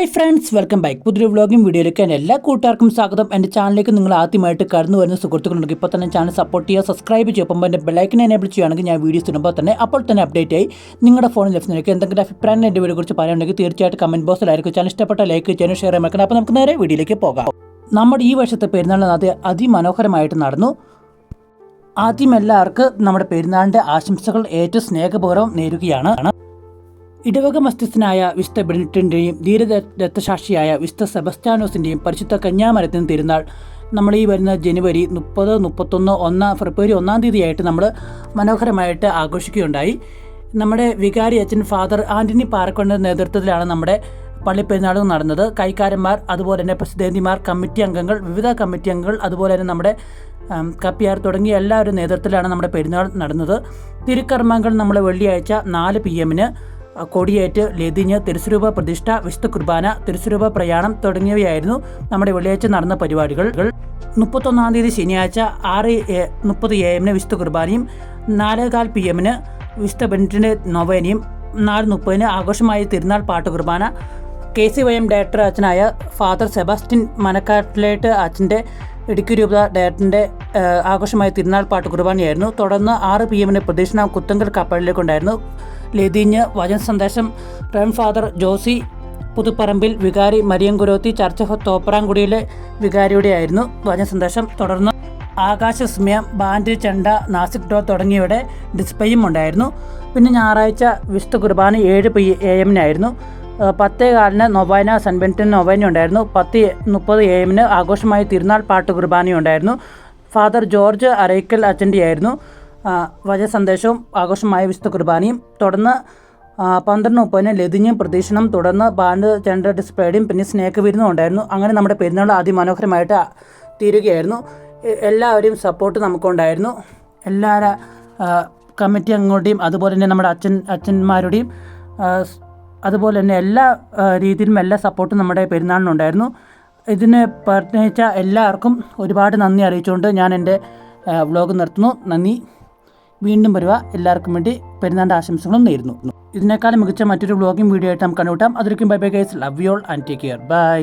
Hi friends, welcome back. പുതിയൊരു vlogging വീഡിയോയിലേക്ക് എല്ലാ കൂട്ടുകാർക്കും സ്വാഗതം. എൻ്റെ ചാനലിലേക്ക് നിങ്ങൾ ആദ്യമായിട്ട് കടന്നു വരുന്ന സുഹൃത്തുക്കളുണ്ടെങ്കിൽ ഇപ്പോൾ തന്നെ ചാനൽ സപ്പോർട്ട് ചെയ്യുക, സബ്സ്ക്രൈബ് ചെയ്യുക. ഒപ്പം എൻ്റെ ബെല്ലൈക്കനെ എനേബിൾ ചെയ്യുകയാണെങ്കിൽ ഞാൻ വീഡിയോസ് ഇടുമ്പോൾ തന്നെ അപ്പോൾ തന്നെ അപ്ഡേറ്റ് ആയി നിങ്ങളുടെ ഫോണിൽ ലഭിക്കുന്നതിലേക്ക് എന്തെങ്കിലും അഭിപ്രായം എൻ്റെ വീഡിയോ കുറിച്ച് പറയാനുണ്ടെങ്കിൽ തീർച്ചയായിട്ടും കമൻറ്റ് ബോക്സിലായിരിക്കും. ചാനൽ ഇഷ്ടപ്പെട്ട ലൈക്ക് ചെയ്യാനും ഷെയർ ചെയ്യാൻ വെക്കണം. അപ്പോൾ നമുക്ക് നേരെ വീഡിയോയിലേക്ക് പോകാം. നമ്മുടെ ഈ വർഷത്തെ പെരുന്നാൾ അതിമനോഹരമായിട്ട് നടന്നു. ആദ്യം എല്ലാവർക്കും നമ്മുടെ പെരുന്നാളിൻ്റെ ആശംസകൾ ഏറ്റവും സ്നേഹപൂർവ്വം നേരുകയാണ്. ഇടവക മസ്തിസ്തനായ വിശുദ്ധ ബെനഡിക്റ്റിൻ്റെയും ധീരരക്തസാക്ഷിയായ വിശുദ്ധ സെബസ്ത്യാനോസിൻ്റെയും പരിശുദ്ധ കന്യാമരത്തിന് തിരുനാൾ നമ്മൾ ഈ വരുന്ന ജനുവരി 30, 31, ഫെബ്രുവരി 1 തീയതിയായിട്ട് നമ്മൾ മനോഹരമായിട്ട് ആഘോഷിക്കുകയുണ്ടായി. നമ്മുടെ വികാരി അച്ഛൻ ഫാദർ ആൻ്റണി പാറക്കോടിൻ്റെ നേതൃത്വത്തിലാണ് നമ്മുടെ പള്ളിപ്പെരുന്നാളും നടന്നത്. കൈക്കാരന്മാർ, അതുപോലെ തന്നെ പ്രസിദ്ധേന്തിമാർ, കമ്മിറ്റി അംഗങ്ങൾ, വിവിധ കമ്മിറ്റി അംഗങ്ങൾ, അതുപോലെ തന്നെ നമ്മുടെ കപ്പിയാർ തുടങ്ങിയ എല്ലാവരും നേതൃത്വത്തിലാണ് നമ്മുടെ പെരുന്നാൾ നടന്നത്. തിരുക്കർമ്മങ്ങൾ നമ്മൾ വെള്ളിയാഴ്ച 4 PM കൊടിയേറ്റ്, ലതിഞ്ഞ്, തിരുസ്വരൂപ പ്രതിഷ്ഠ, വിശുദ്ധ കുർബാന, തിരുസ്വരൂപ പ്രയാണം തുടങ്ങിയവയായിരുന്നു നമ്മുടെ വെള്ളിയാഴ്ച നടന്ന പരിപാടികൾ. 31 തീയതി ശനിയാഴ്ച 6:30 AM വിശുദ്ധ കുർബാനയും 4:15 PM വിശുദ്ധ ബെനഡിക്റ്റിൻ്റെ നൊവേനയും 4:30 ആഘോഷമായ തിരുനാൾ പാട്ട് കുർബാന. KCYM ഡയറക്ടർ അച്ഛനായ ഫാദർ സെബാസ്റ്റ്യൻ മനക്കാട്ടിലേട്ട് അച്ഛൻ്റെ ഇടുക്കി രൂപത ഡയറക്ടറിൻ്റെ ആഘോഷമായ തിരുനാൾ പാട്ട് കുർബാനയായിരുന്നു. തുടർന്ന് 6 PM പ്രദക്ഷിണ കുത്തങ്കൽ കപ്പലിലേക്കുണ്ടായിരുന്നു. ലതിഞ്ഞ് വചന സന്ദേശം റവൻ ഫാദർ ജോസി പുതുപ്പറമ്പിൽ വികാരി മരിയം കുരോത്തി ചർച്ച് തോപ്രാംകുടിയിലെ വികാരിയുടെ ആയിരുന്നു വചന സന്ദേശം. തുടർന്ന് ആകാശസ്മയം, ബാൻഡ്, ചെണ്ട, നാസിക് ഡോൾ തുടങ്ങിയവയുടെ ഡിസ്പ്ലേയും ഉണ്ടായിരുന്നു. പിന്നെ ഞായറാഴ്ച വിശുദ്ധ കുർബാന 7 AM 10:15 നൊവേന, സെൻറ്റ് ബെനഡിക്റ്റിന് നൊവേന ഉണ്ടായിരുന്നു. 10:30 AM ആഘോഷമായ തിരുനാൾ പാട്ട് കുർബാനയും ഉണ്ടായിരുന്നു. ഫാദർ ജോർജ് അരയ്ക്കൽ അച്ഛൻ്റെ ആയിരുന്നു വചന സന്ദേശവും ആഘോഷമായ വിശുദ്ധ കുർബാനയും. തുടർന്ന് 12:30 ലതിഞ്ഞും പ്രദക്ഷിണം, തുടർന്ന് ബാൻഡ്, ചെണ്ട ഡിസ്പ്ലേയും പിന്നെ സ്നേഹവിരുന്നും ഉണ്ടായിരുന്നു. അങ്ങനെ നമ്മുടെ പെരുന്നാൾ അതിമനോഹരമായിട്ട് തീരുകയായിരുന്നു. എല്ലാവരെയും സപ്പോർട്ട് നമുക്കുണ്ടായിരുന്നു. എല്ലാ കമ്മിറ്റി അംഗങ്ങളുടെയും അതുപോലെ തന്നെ നമ്മുടെ അച്ഛന്മാരുടെയും അതുപോലെ തന്നെ എല്ലാ രീതിയിലും എല്ലാ സപ്പോർട്ടും നമ്മുടെ പെരുന്നാളിനുണ്ടായിരുന്നു. ഇതിന് പ്രയത്നിച്ച എല്ലാവർക്കും ഒരുപാട് നന്ദി അറിയിച്ചുകൊണ്ട് ഞാൻ എൻ്റെ വ്ലോഗ് നിർത്തുന്നു. നന്ദി. വീണ്ടും വരിക. എല്ലാവർക്കും വേണ്ടി പെരുന്നാളിൻ്റെ ആശംസകളും നേരുന്നു. ഇതിനേക്കാളും മികച്ച മറ്റൊരു വ്ലോഗിംഗ് വീഡിയോ ആയിട്ട് നമുക്ക് കണ്ടുമുട്ടാം. അതിലേക്കും bye bye guys. Love you all and take care. By.